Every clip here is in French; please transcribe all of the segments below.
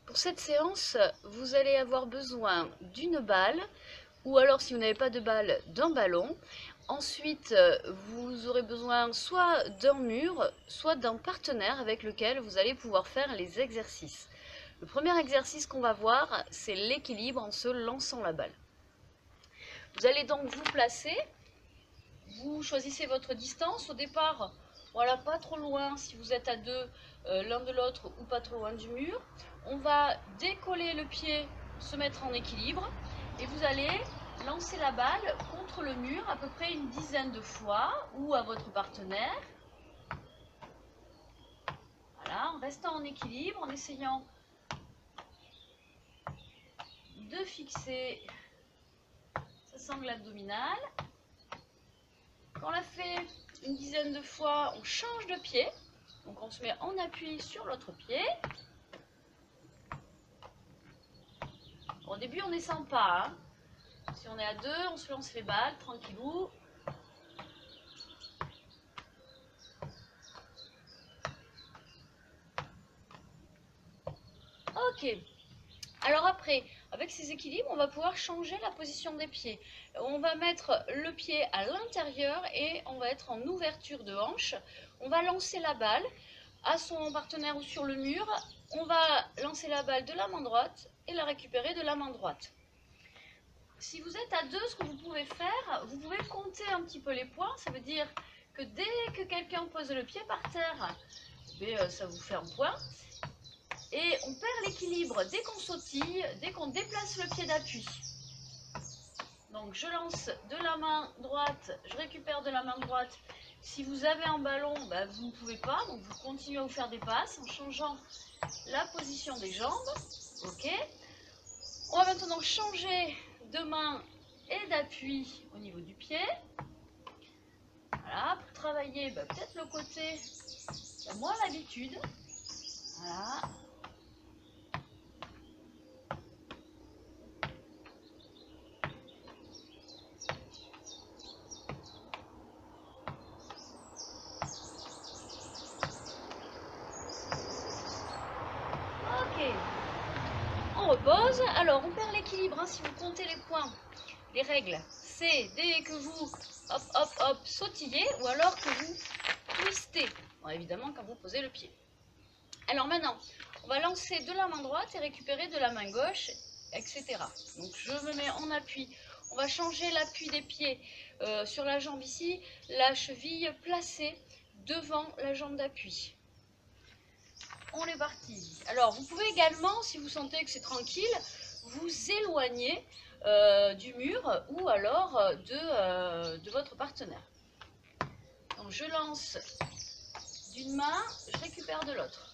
Pour cette séance, vous allez avoir besoin d'une balle, ou alors si vous n'avez pas de balle, d'un ballon. Ensuite, vous aurez besoin soit d'un mur, soit d'un partenaire avec lequel vous allez pouvoir faire les exercices. Le premier exercice qu'on va voir, c'est l'équilibre en se lançant la balle. Vous allez donc vous placer, vous choisissez votre distance. Au départ, voilà, pas trop loin si vous êtes à deux l'un de l'autre ou pas trop loin du mur. On va décoller le pied, se mettre en équilibre et vous allez lancer la balle contre le mur à peu près une dizaine de fois ou à votre partenaire. Voilà, en restant en équilibre, en essayant de fixer sa sangle abdominale. Quand on l'a fait une dizaine de fois, on change de pied. Donc on se met en appui sur l'autre pied. Au début, on ne descend pas. Hein. Si on est à deux, on se lance les balles, tranquillou. Ok. Alors après, avec ces équilibres, on va pouvoir changer la position des pieds. On va mettre le pied à l'intérieur et on va être en ouverture de hanche. On va lancer la balle à son partenaire ou sur le mur. On va lancer la balle de la main droite et la récupérer de la main droite. Si vous êtes à deux, ce que vous pouvez faire, vous pouvez compter un petit peu les points. Ça veut dire que dès que quelqu'un pose le pied par terre, ça vous fait un point. Et on perd l'équilibre dès qu'on sautille, dès qu'on déplace le pied d'appui. Donc je lance de la main droite, je récupère de la main droite. Si vous avez un ballon, vous ne pouvez pas, donc vous continuez à vous faire des passes en changeant la position des jambes. Ok. On va maintenant changer de main et d'appui au niveau du pied. Voilà, pour travailler peut-être le côté qui a moins l'habitude. Voilà. Ok. On repose. Alors, on perd l'équilibre si vous comptez les points. Les règles, c'est dès que vous hop, hop, hop, sautillez ou alors que vous twistez. Bon, évidemment, quand vous posez le pied. Alors maintenant, on va lancer de la main droite et récupérer de la main gauche, etc. Donc je me mets en appui. On va changer l'appui des pieds sur la jambe ici, la cheville placée devant la jambe d'appui. On est parti. Alors vous pouvez également, si vous sentez que c'est tranquille, vous éloigner du mur ou alors de votre partenaire. Donc je lance d'une main, je récupère de l'autre.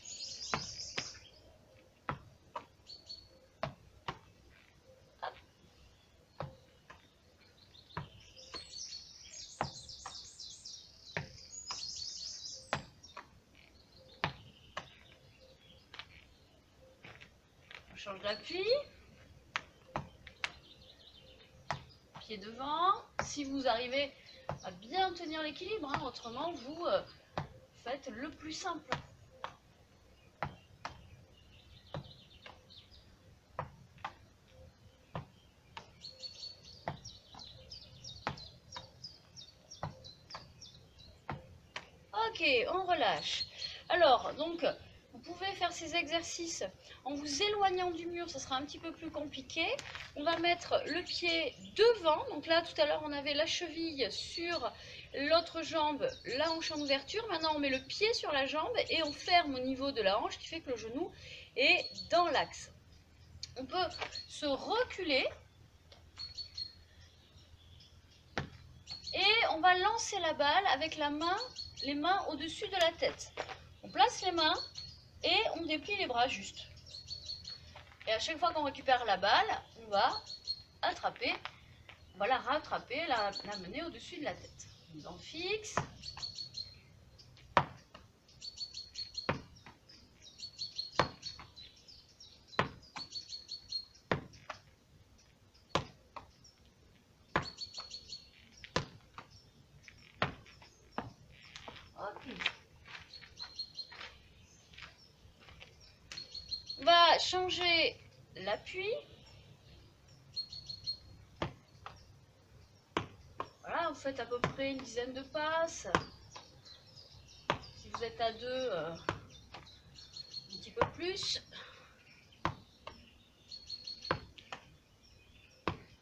On change d'appui. Pied devant. Si vous arrivez à bien tenir l'équilibre, autrement vous faites le plus simple. Ok, on relâche. Alors, donc, vous pouvez faire ces exercices en vous éloignant du mur, ça sera un petit peu plus compliqué. On va mettre le pied devant. Donc là, tout à l'heure, on avait la cheville sur l'autre jambe, la hanche en ouverture. Maintenant, on met le pied sur la jambe et on ferme au niveau de la hanche, ce qui fait que le genou est dans l'axe. On peut se reculer. Et on va lancer la balle avec les mains au-dessus de la tête. On place les mains et on déplie les bras juste. Et à chaque fois qu'on récupère la balle, on va attraper, on va la rattraper, la mener au-dessus de la tête. Mise en fixe. On va changer l'appui. Voilà, vous faites à peu près une dizaine de passes. Si vous êtes à deux, un petit peu plus.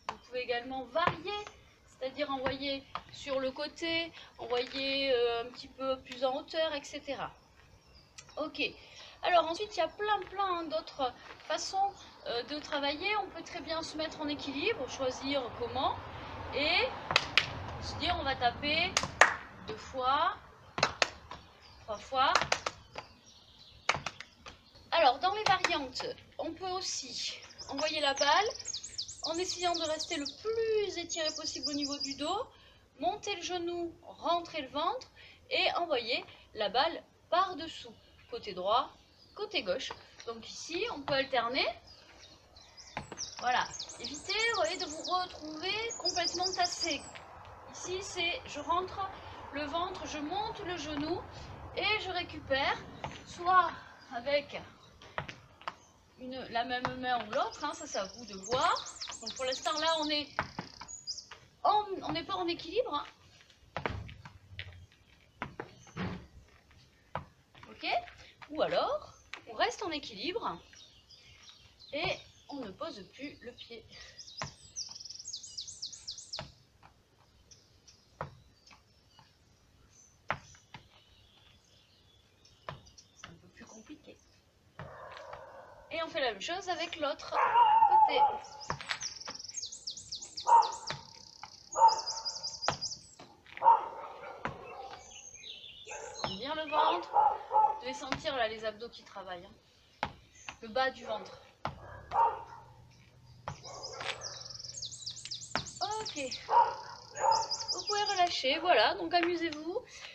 Vous pouvez également varier, c'est-à-dire envoyer sur le côté, envoyer un petit peu plus en hauteur, etc. Ok. Alors ensuite, il y a plein d'autres façons de travailler. On peut très bien se mettre en équilibre, choisir comment, et se dire on va taper 2 fois, 3 fois. Alors dans les variantes, on peut aussi envoyer la balle en essayant de rester le plus étiré possible au niveau du dos, monter le genou, rentrer le ventre et envoyer la balle par-dessous, côté droit, côté gauche. Donc ici, on peut alterner. Voilà, évitez de vous retrouver complètement tassé. Ici, c'est je rentre le ventre, je monte le genou et je récupère, soit avec la même main ou l'autre, hein, ça c'est à vous de voir. Donc pour l'instant là, on n'est pas en équilibre. Hein. Ok. Ou alors, on reste en équilibre et on ne pose plus le pied. C'est un peu plus compliqué. Et on fait la même chose avec l'autre côté. Bien le ventre. Vous devez sentir là les abdos qui travaillent. Hein. Le bas du ventre. Ok. Vous pouvez relâcher, voilà, donc amusez-vous.